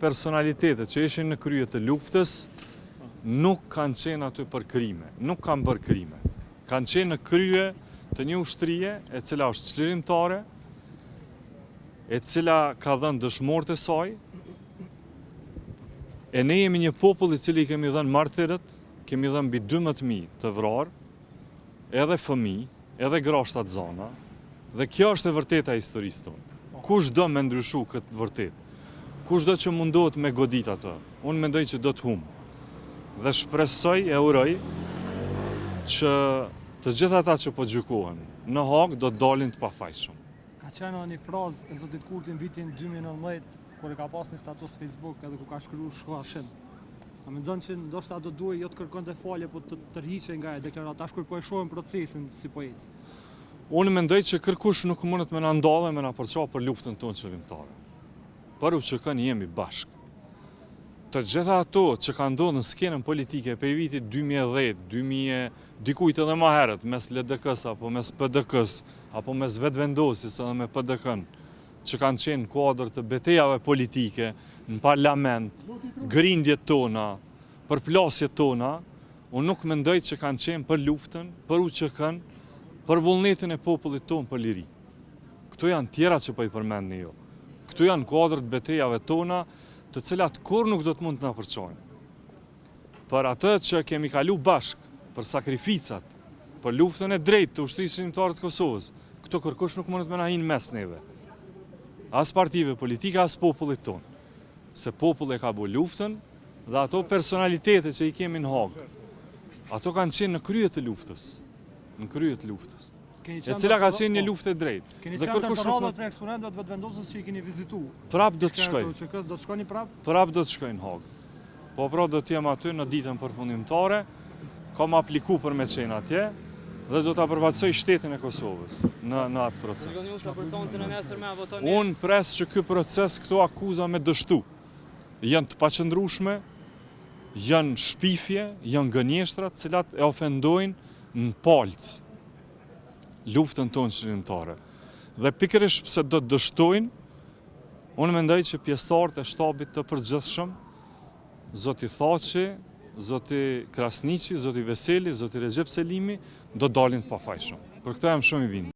personalitetet që ishin në krye të luftës nuk kanë qenë aty për krime, nuk kanë bërë krime. Kanë qenë në krye të një ushtrie e cila është çlirimtare, e cila ka dhënë dëshmorët e saj, e ne jemi një popull i cili kemi dhënë martirët, kemi dhënë mbi 12.000 të vrarë, edhe fëmijë, edhe grashta të zana, dhe kjo është e vërteta e historisë tonë. Kush do me ndryshu këtë vërtet? Kush do që mundohet me godit atë? Unë mendoj që do të humbë. Dhe shpresoj e uroj që të gjitha ata që po gjykohen në Hagë do të dalin të pafajshëm. Ka qenë një frazë e zotit Kurti në vitin 2019, kur e ka pas një status Facebook edhe ku ka shkruar shkoa shim. A mendon që ndoshta do duhej jo të kërkonte falje, po të tërhiqej nga deklarata, tash kur po e shohim procesin si po ecë. Unë mendoj që kërkush nuk mundet me na ndalë me na përçarë për luftën tonë qëllimtare. Për që kanë jemi bashkë. Të gjitha ato që kanë ndodhur në skenën politike për vitit 2010, 2000, dikujt edhe më herët, mes LDK-s apo mes PDK-s, apo mes vetvendosis edhe me PDK-n, që kanë qenë kuadër të betejave politike, në parlament, grindjet tona, përplasjet tona, unë nuk mendoj që kanë qenë për luftën, për UÇK-n, për vullnetin e popullit tonë për liri. Këto janë tjera që po i përmendni jo. Këto janë kuadër të betejave tona, të cilat kur nuk do të mund të na përçojnë. Për atë që kemi kalu bashkë, për sakrificat, për luftën e drejtë të ushtrisë qëndrueshmëre të Kosovës, këto kërkush nuk mundet me na hinë mes neve. As partive politike, as popullit tonë. Se populli ka bu luftën dhe ato personalitete që i kemi në Hagë, ato kanë qenë në krye të luftës. Në krye të luftës. E cila ka qenë një luftë e drejtë. Keni qenë të rradhat me eksponentëve të vetvendosës që i keni vizitu. Prap do të shkoj. Do të shkoni prap? Prap do të shkoj në Hagë. Po pra do të jem aty në ditën përfundimtare, kam apliku për me qenë atje dhe do të përfaqësoj shtetin e Kosovës në atë proces. Unë pres që ky proces këto akuza me dështu janë të paqëndrueshme, janë shpifje, janë gënjeshtra të cilat e ofendojnë në palcë luftën tonë qëllimtare. Dhe pikërisht pse do të dështojnë, unë mendoj që pjesëtarët e shtabit të përgjithshëm, zoti Thaçi, zoti Krasniqi, zoti Veseli, zoti Recep Selimi, do dalin të pafajshëm. Për këtë jam shumë i bindur.